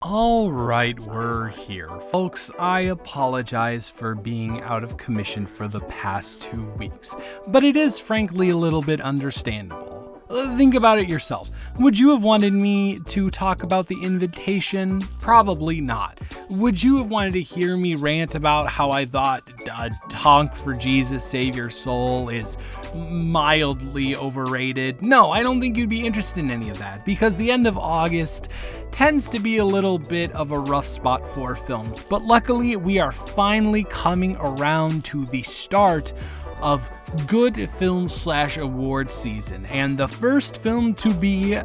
All right, we're here. Folks, I apologize for being out of commission for the past 2 weeks, but it is frankly a little bit understandable. Think about it yourself. Would you have wanted me to talk about the invitation? Probably not. Would you have wanted to hear me rant about how I thought Honk for Jesus Save Your Soul is mildly overrated? No, I don't think you'd be interested in any of that, because the end of August tends to be a little bit of a rough spot for films. But luckily, we are finally coming around to the start of good film/award season, and the first film to be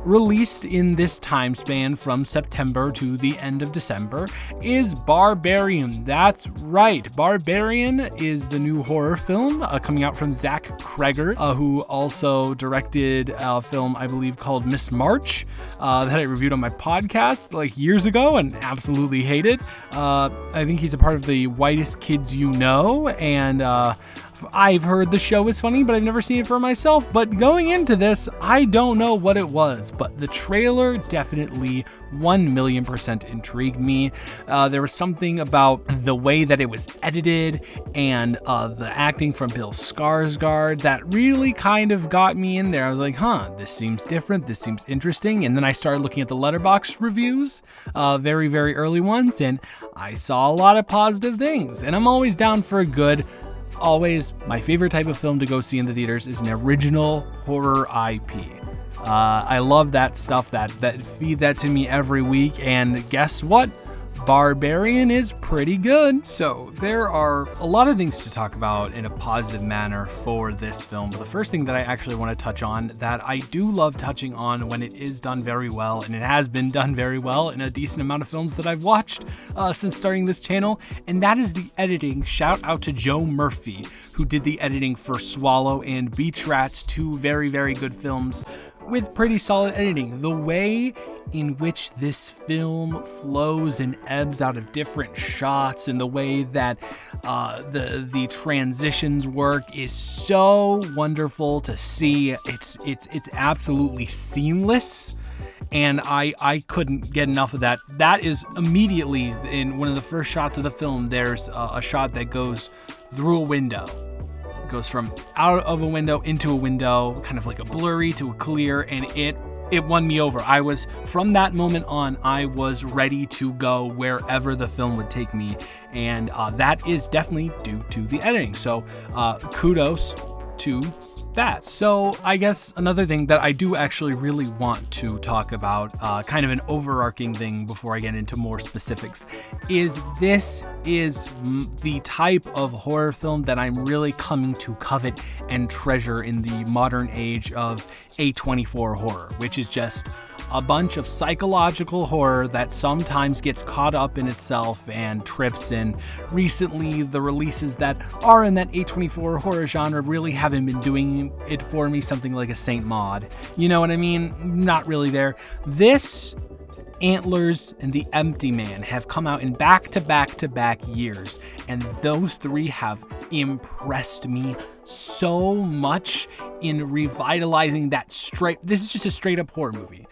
released in this time span from September to the end of December is Barbarian. That's right, Barbarian is the new horror film coming out from Zach Kreger, who also directed a film I believe called Miss March that I reviewed on my podcast like years ago and absolutely hated. I think he's a part of the Whitest Kids You Know, and I've heard the show is funny, but I've never seen it for myself. But going into this, I don't know what it was, but the trailer definitely 1,000,000% intrigued me. There was something about the way that it was edited and the acting from Bill Skarsgård that really kind of got me in there. I was like, this seems different. This seems interesting. And then I started looking at the Letterboxd reviews, very, very early ones, and I saw a lot of positive things. And I'm always down for a good. Always, my favorite type of film to go see in the theaters is an original horror IP. I love that stuff, that feed that to me every week, and guess what? Barbarian is pretty good. So there are a lot of things to talk about in a positive manner for this film. But the first thing that I actually want to touch on, that I do love touching on when it is done very well, and it has been done very well in a decent amount of films that I've watched since starting this channel, and that is the editing. Shout out to Joe Murphy, who did the editing for Swallow and Beach Rats, two very, very good films with pretty solid editing. The way in which this film flows and ebbs out of different shots, and the way that the transitions work is so wonderful to see. It's absolutely seamless, and I couldn't get enough of that. That is immediately in one of the first shots of the film. There's a shot that goes through a window. It goes from out of a window into a window, kind of like a blurry to a clear, and it won me over. From that moment on, I was ready to go wherever the film would take me, and that is definitely due to the editing. So kudos to that. So I guess another thing that I do actually really want to talk about, kind of an overarching thing before I get into more specifics, is this is the type of horror film that I'm really coming to covet and treasure in the modern age of A24 horror, which is just a bunch of psychological horror that sometimes gets caught up in itself and trips. And recently, the releases that are in that A24 horror genre really haven't been doing it for me. Something like a Saint Maud, you know what I mean? Not really there. This, Antlers, and The Empty Man have come out in back-to-back years, and those three have impressed me so much in revitalizing that this is just a straight-up horror movie.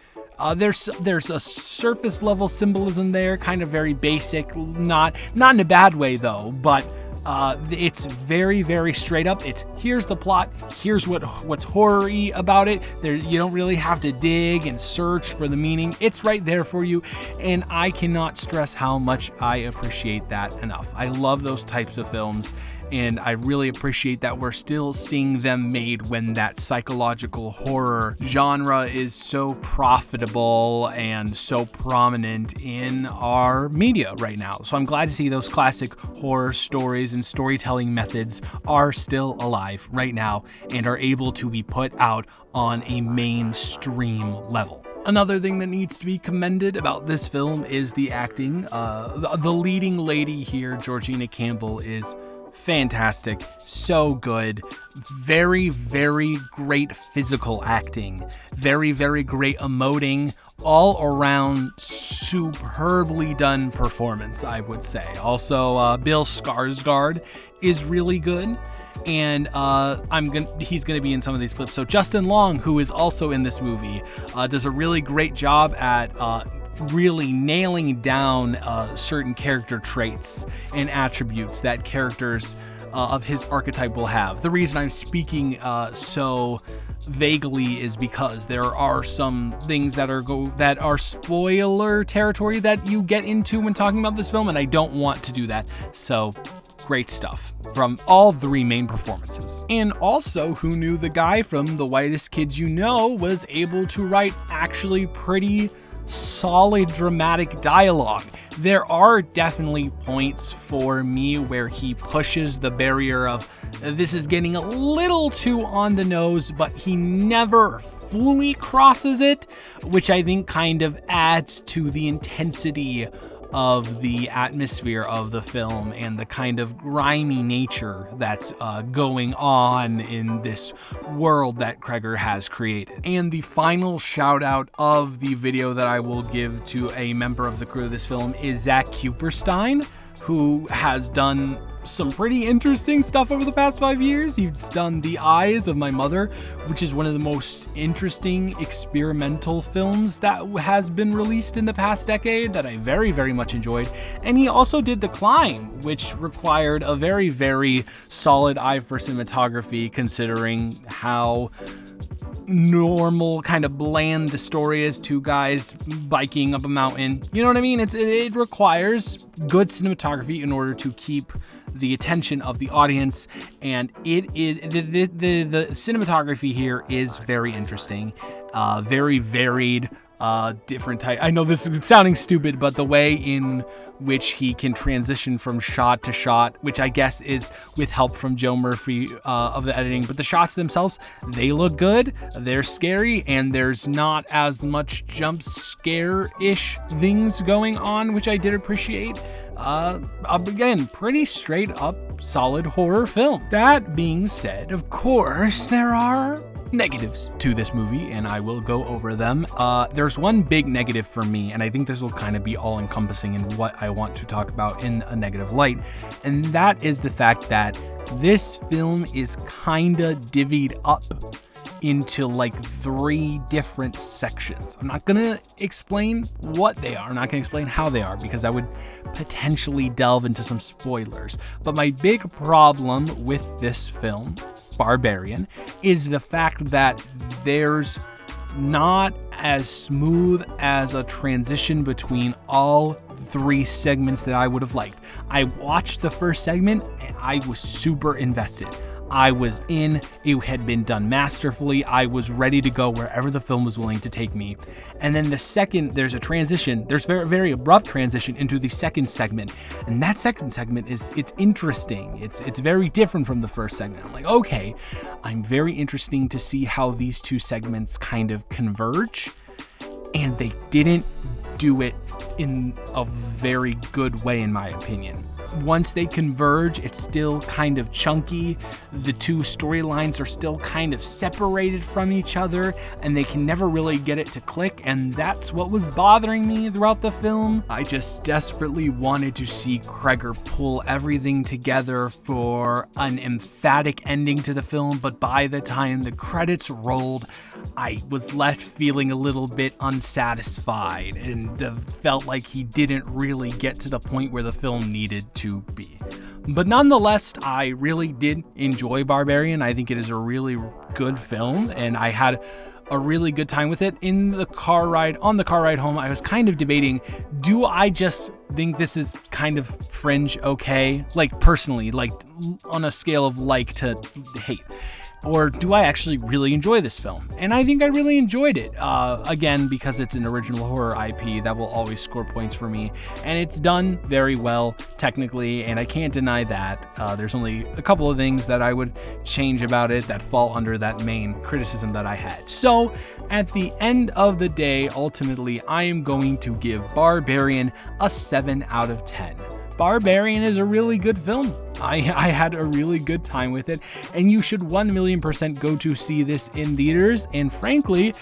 There's a surface level symbolism there, kind of very basic, not in a bad way though, but it's very, very straight up. It's here's the plot, here's what's horror-y about it. You don't really have to dig and search for the meaning. It's right there for you, and I cannot stress how much I appreciate that enough. I love those types of films, and I really appreciate that we're still seeing them made when that psychological horror genre is so profitable and so prominent in our media right now. So I'm glad to see those classic horror stories and storytelling methods are still alive right now and are able to be put out on a mainstream level. Another thing that needs to be commended about this film is the acting. The leading lady here, Georgina Campbell, is fantastic, so good, very, very great physical acting, very, very great emoting, all around superbly done performance, I would say. Also, Bill Skarsgård is really good, and he's gonna be in some of these clips. So Justin Long, who is also in this movie, does a really great job at really nailing down certain character traits and attributes that characters of his archetype will have. The reason I'm speaking so vaguely is because there are some things that are spoiler territory that you get into when talking about this film, and I don't want to do that. So great stuff from all three main performances. And also, who knew the guy from The Whitest Kids You Know was able to write actually pretty solid dramatic dialogue. There are definitely points for me where he pushes the barrier of this is getting a little too on the nose, but he never fully crosses it, which I think kind of adds to the intensity of the atmosphere of the film and the kind of grimy nature that's going on in this world that Kreger has created. And the final shout out of the video that I will give to a member of the crew of this film is Zach Kuperstein, who has done some pretty interesting stuff over the past 5 years. He's done The Eyes of My Mother, which is one of the most interesting experimental films that has been released in the past decade that I very, very much enjoyed. And he also did The Climb, which required a very, very solid eye for cinematography, considering how normal, kind of bland the story is. Two guys biking up a mountain. You know what I mean? It requires good cinematography in order to keep the attention of the audience, and it is the cinematography here is very interesting, very varied, different type. I know this is sounding stupid, but the way in which he can transition from shot to shot, which I guess is with help from Joe Murphy of the editing, but the shots themselves, they look good, they're scary, and there's not as much jump scare-ish things going on, which I did appreciate. Again, pretty straight up solid horror film. That being said, of course, there are negatives to this movie, and I will go over them. There's one big negative for me, and I think this will kind of be all encompassing in what I want to talk about in a negative light, and that is the fact that this film is kinda divvied up into like 3 different sections. I'm not gonna explain what they are. I'm not gonna explain how they are because I would potentially delve into some spoilers. But my big problem with this film, Barbarian, is the fact that there's not as smooth as a transition between all 3 segments that I would have liked. I watched the first segment and I was super invested. I was in, it had been done masterfully. I was ready to go wherever the film was willing to take me. And then the second, there's a transition, there's very, very abrupt transition into the second segment. And that second segment it's interesting. It's very different from the first segment. I'm like, okay, I'm very interesting to see how these 2 segments kind of converge. And they didn't do it in a very good way, in my opinion. Once they converge, it's still kind of chunky. The 2 storylines are still kind of separated from each other, and they can never really get it to click, and that's what was bothering me throughout the film. I just desperately wanted to see Kreger pull everything together for an emphatic ending to the film, but by the time the credits rolled, I was left feeling a little bit unsatisfied and felt like he didn't really get to the point where the film needed to be. But nonetheless, I really did enjoy Barbarian. I think it is a really good film, and I had a really good time with it. On the car ride home, I was kind of debating, do I just think this is kind of fringe okay? Like personally, like on a scale of like to hate. Or do I actually really enjoy this film? And I think I really enjoyed it. Again, because it's an original horror IP, that will always score points for me. And it's done very well, technically, and I can't deny that. There's only a couple of things that I would change about it that fall under that main criticism that I had. So, at the end of the day, ultimately, I am going to give Barbarian a 7 out of 10. Barbarian is a really good film. I had a really good time with it, and you should 1,000,000% go to see this in theaters, and frankly,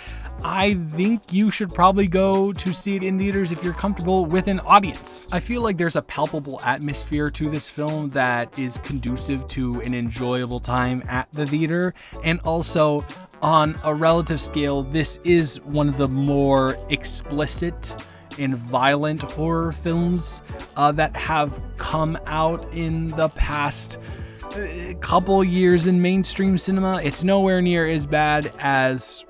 I think you should probably go to see it in theaters if you're comfortable with an audience. I feel like there's a palpable atmosphere to this film that is conducive to an enjoyable time at the theater, and also on a relative scale, this is one of the more explicit and violent horror films that have come out in the past couple years in mainstream cinema. It's nowhere near as bad as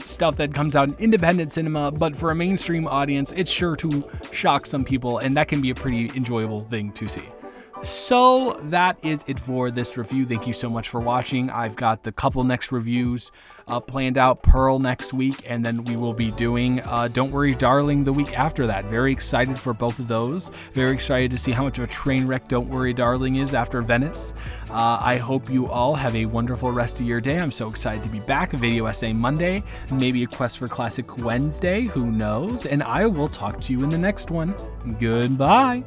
stuff that comes out in independent cinema, but for a mainstream audience, it's sure to shock some people, and that can be a pretty enjoyable thing to see. So that is it for this review. Thank you so much for watching. I've got the couple next reviews planned out, Pearl next week, and then we will be doing Don't Worry Darling the week after that. Very excited for both of those. Very excited to see how much of a train wreck Don't Worry Darling is after Venice. I hope you all have a wonderful rest of your day. I'm so excited to be back. A video essay Monday, maybe a Quest for Classic Wednesday, who knows? And I will talk to you in the next one. Goodbye.